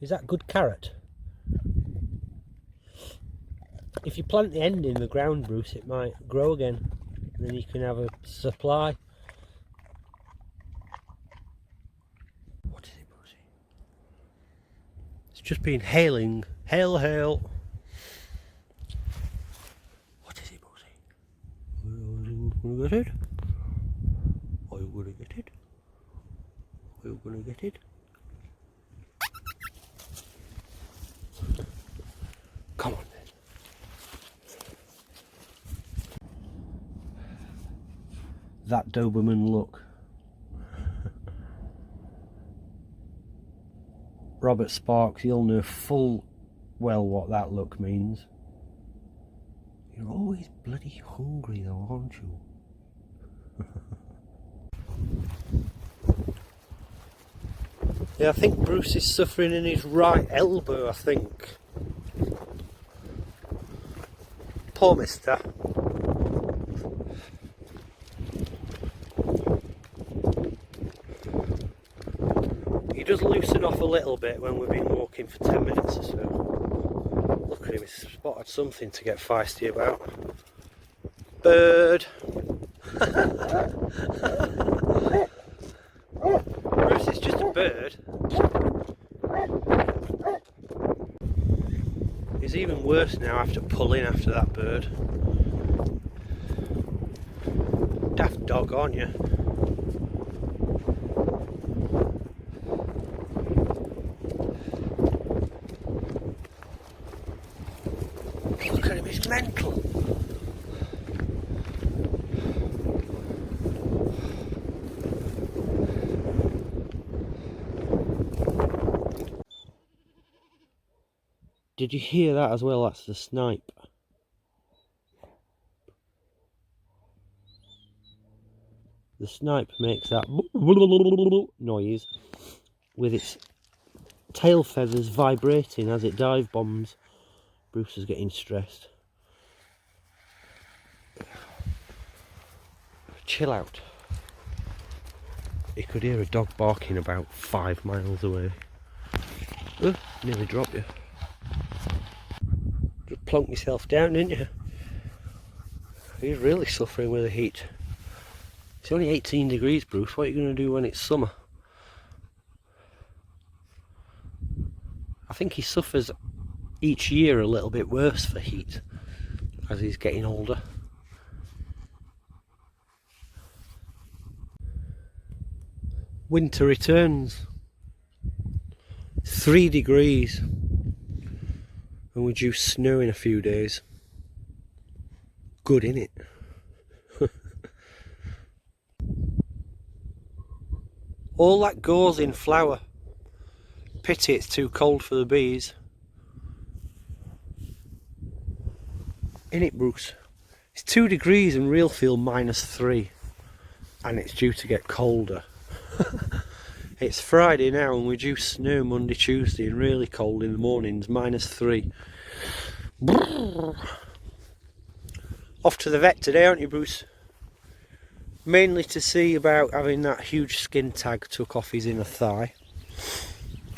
Is that good carrot? If you plant the end in the ground, Bruce, it might grow again. And then you can have a supply. What is it, Brucey? It's just been hailing. Hail, hail. What is it, Brucey? Are you going to get it? Are you going to get it? Are you going to get it? Come on then. That Doberman look. Robert Sparks, you'll know full well what that look means. You're always bloody hungry though, aren't you? Yeah, I think Bruce is suffering in his right elbow, I think. Poor mister. He does loosen off a little bit when we've been walking for 10 minutes or so. Look at him, he's spotted something to get feisty about. Bird! Bruce is just a bird. He's even worse now after pulling after that bird. Daft dog, aren't you? Look at him, he's mental. Did you hear that as well? That's the snipe. The snipe makes that noise with its tail feathers vibrating as it dive bombs. Bruce is getting stressed. Chill out. He could hear a dog barking about 5 miles away. Oh, nearly dropped you. Just plunked yourself down, didn't you? He's really suffering with the heat. It's only 18 degrees, Bruce. What are you going to do when it's summer? I think he suffers each year a little bit worse for heat as he's getting older. Winter returns. 3 degrees. And we're due snow in a few days. Good, innit? All that goes in flower. Pity it's too cold for the bees. Innit, Bruce? It's 2 degrees and real feel -3. And it's due to get colder. It's Friday now and we're due snow Monday, Tuesday, and really cold in the mornings, -3. Brrr. Off to the vet today, aren't you, Bruce? Mainly to see about having that huge skin tag took off his inner thigh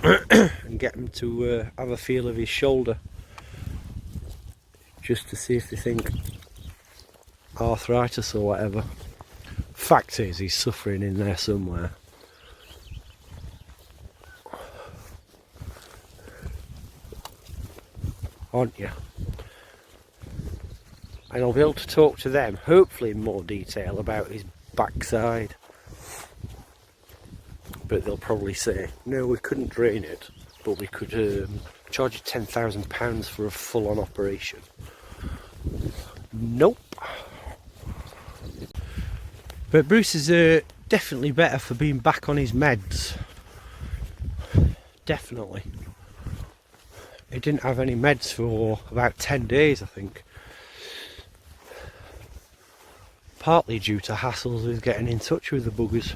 and get him to have a feel of his shoulder, just to see if they think arthritis or whatever. Fact is, he's suffering in there somewhere. Aren't you? And I'll be able to talk to them, hopefully in more detail, about his backside. But they'll probably say, no, we couldn't drain it, but we could charge you £10,000 for a full-on operation. Nope. But Bruce is definitely better for being back on his meds. Definitely. He didn't have any meds for about 10 days, I think. Partly due to hassles with getting in touch with the buggers.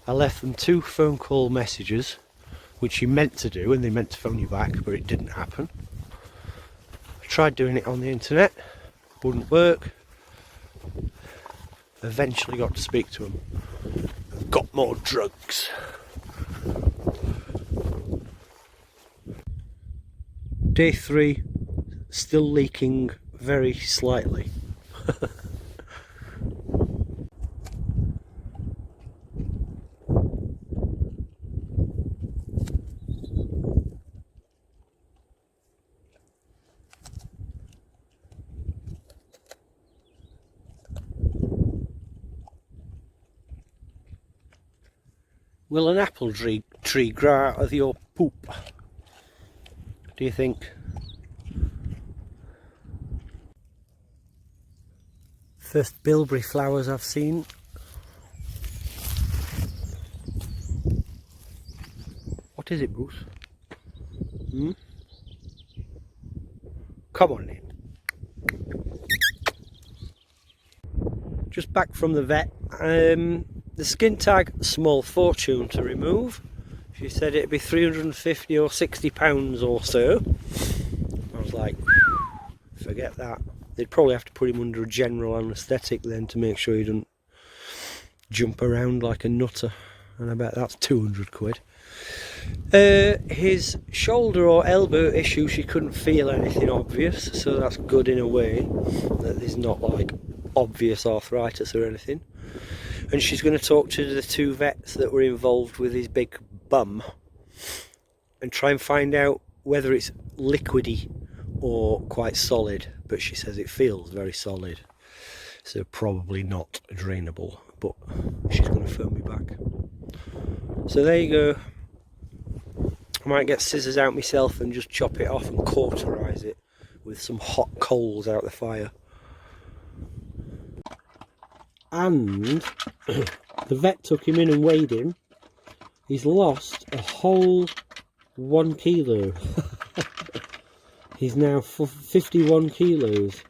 I left them 2 phone call messages, which you meant to do, and they meant to phone you back, but it didn't happen. I tried doing it on the internet, wouldn't work. Eventually got to speak to them. Got more drugs. Day 3, still leaking very slightly. Will an apple tree grow out of your poop? Do you think? First bilberry flowers I've seen. What is it, Bruce? Hmm? Come on in. Just back from the vet. The skin tag, small fortune to remove. She said it'd be 350 or 60 pounds or so. I was like, forget that. They'd probably have to put him under a general anaesthetic then to make sure he doesn't jump around like a nutter. And I bet that's 200 quid. His shoulder or elbow issue, she couldn't feel anything obvious, so that's good in a way, that there's not like obvious arthritis or anything. And she's going to talk to the 2 vets that were involved with his big bum and try and find out whether it's liquidy or quite solid, but she says it feels very solid, so probably not drainable, but she's going to phone me back. So there you go. I might get scissors out myself and just chop it off and cauterise it with some hot coals out the fire. And the vet took him in and weighed him. He's lost a whole 1 kilo. He's now 51 kilos.